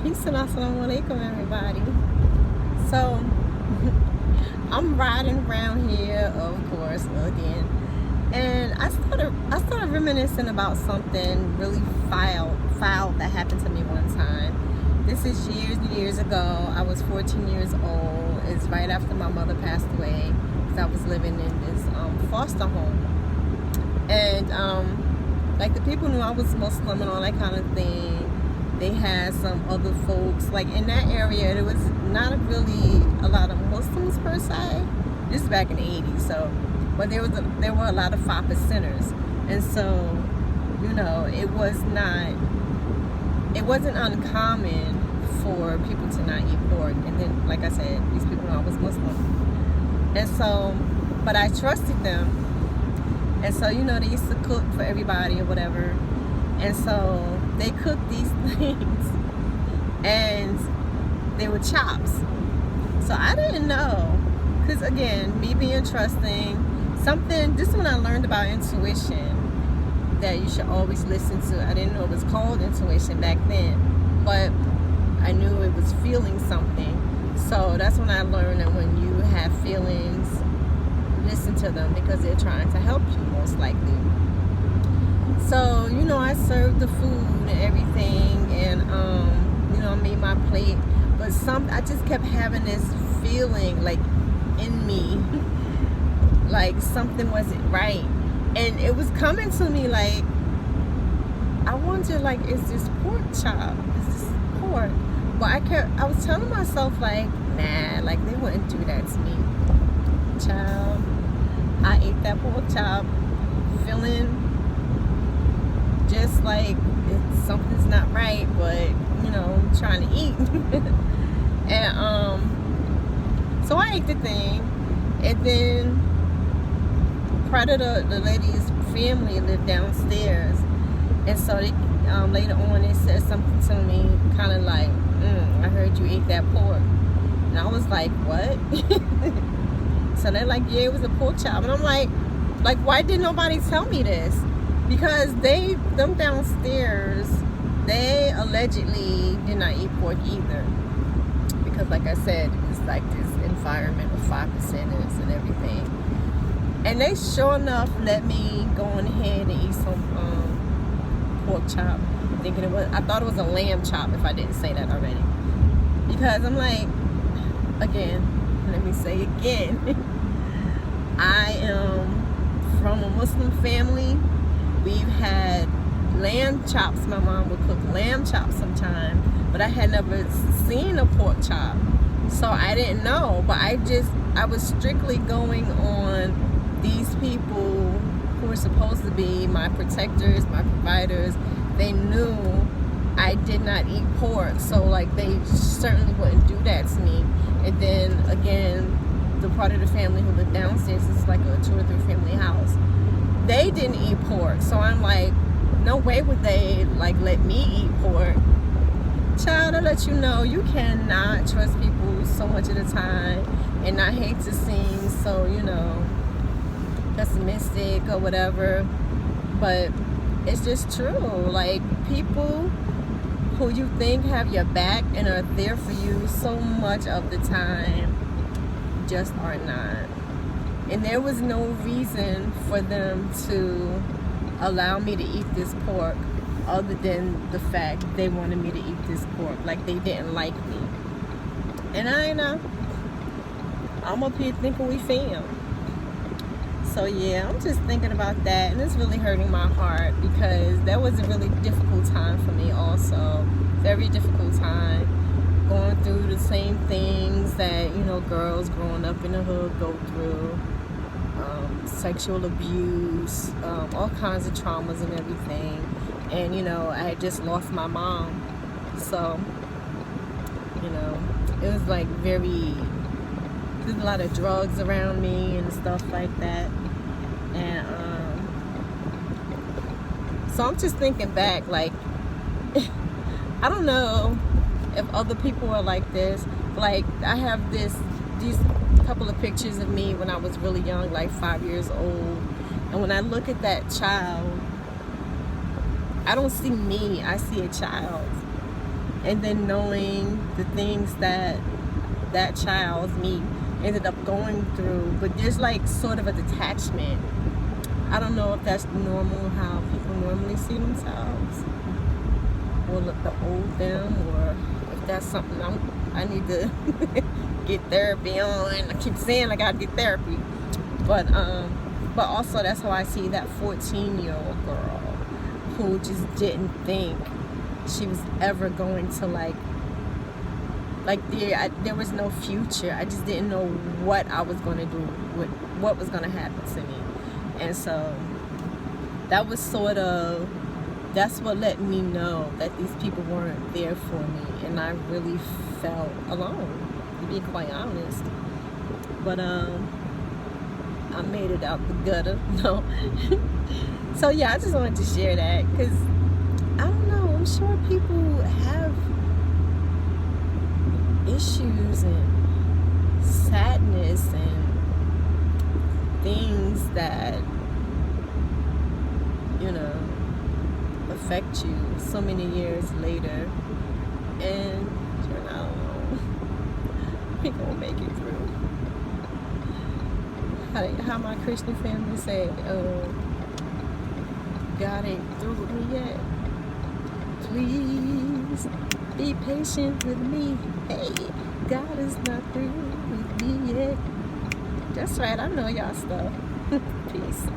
Peace and assalamu alaikum, everybody. So, I'm riding around here, of course, again, and I started reminiscing about something really foul that happened to me one time. This is years and years ago. I was 14 years old. It's right after my mother passed away, because I was living in this foster home, and like the people knew I was Muslim and all that kind of thing. They had some other folks, like in that area, there was not really a lot of Muslims per se. This is back in the 80s, so, but there were a lot of 5%ers, and so, you know, it wasn't uncommon for people to not eat pork. And then, like I said, these people knew I was Muslim, and so, but I trusted them, and so, you know, they used to cook for everybody or whatever. And so they cooked these things, and they were chops. So I didn't know, because again, me being trusting, this is when I learned about intuition, that you should always listen to. I didn't know it was called intuition back then, but I knew it was feeling something. So that's when I learned that when you have feelings, listen to them, because they're trying to help you, most likely. So, you know, I served the food and everything, and, you know, I made my plate, but I just kept having this feeling, like, in me, like something wasn't right, and it was coming to me, like, I wonder, like, is this pork chop? Is this pork? But I was telling myself, like, nah, like, they wouldn't do that to me. Child, I ate that pork chop, feeling just like something's not right, but, you know, I'm trying to eat. And so I ate the thing, and then part of the lady's family lived downstairs, and so they later on they said something to me, kind of like, I heard you ate that pork, and I was like, what? So they're like, yeah, it was a pork chop, and I'm like, why didn't nobody tell me this? Because them downstairs, they allegedly did not eat pork either. Because, like I said, it's like this environment of 5%ers and everything. And they sure enough let me go on ahead and eat some pork chop. I thought it was a lamb chop, if I didn't say that already. Because I'm like, again, let me say again, I am from a Muslim family. We've had lamb chops. My mom would cook lamb chops sometime, but I had never seen a pork chop, so I didn't know. But I was strictly going on these people who were supposed to be my protectors, my providers. They knew I did not eat pork, so like they certainly wouldn't do that to me. And then again, the part of the family who lived downstairs is like a 2 or 3 family house. They didn't eat pork, so I'm like, no way would they like let me eat pork. Child, I let you know, you cannot trust people so much at a time, and I hate to seem so, you know, pessimistic or whatever, but it's just true. Like, people who you think have your back and are there for you so much of the time just are not. And there was no reason for them to allow me to eat this pork other than the fact they wanted me to eat this pork. Like, they didn't like me. And I know, I'm up here thinking we fam. So yeah, I'm just thinking about that, and it's really hurting my heart, because that was a really difficult time for me also. Very difficult time. Going through the same things that, you know, girls growing up in the hood go through. Sexual abuse, all kinds of traumas and everything. And, you know, I had just lost my mom. So, you know, it was like there's a lot of drugs around me and stuff like that. And so I'm just thinking back, like, I don't know if other people are like this. Like, I have these couple of pictures of me when I was really young, like 5 years old, and when I look at that child, I don't see me, I see a child. and then knowing the things that that child, me, ended up going through. But there's like sort of a detachment. I don't know if that's normal, how people normally see themselves, or the old them, or if that's something I need to get therapy on. I keep saying I gotta get therapy, but also that's how I see that 14-year-old girl who just didn't think she was ever going to there was no future. I just didn't know what I was going to do, what was going to happen to me. And so that was that's what let me know that these people weren't there for me, and I really felt alone, to be quite honest. But I made it out the gutter. No. So yeah, I just wanted to share that, because I don't know, I'm sure people have issues and sadness and things that, you know, affect you so many years later, and I don't know, we gonna make it through. How my Christian family say, God ain't through with me yet. Please be patient with me. Hey, God is not through with me yet. That's right, I know y'all stuff. Peace.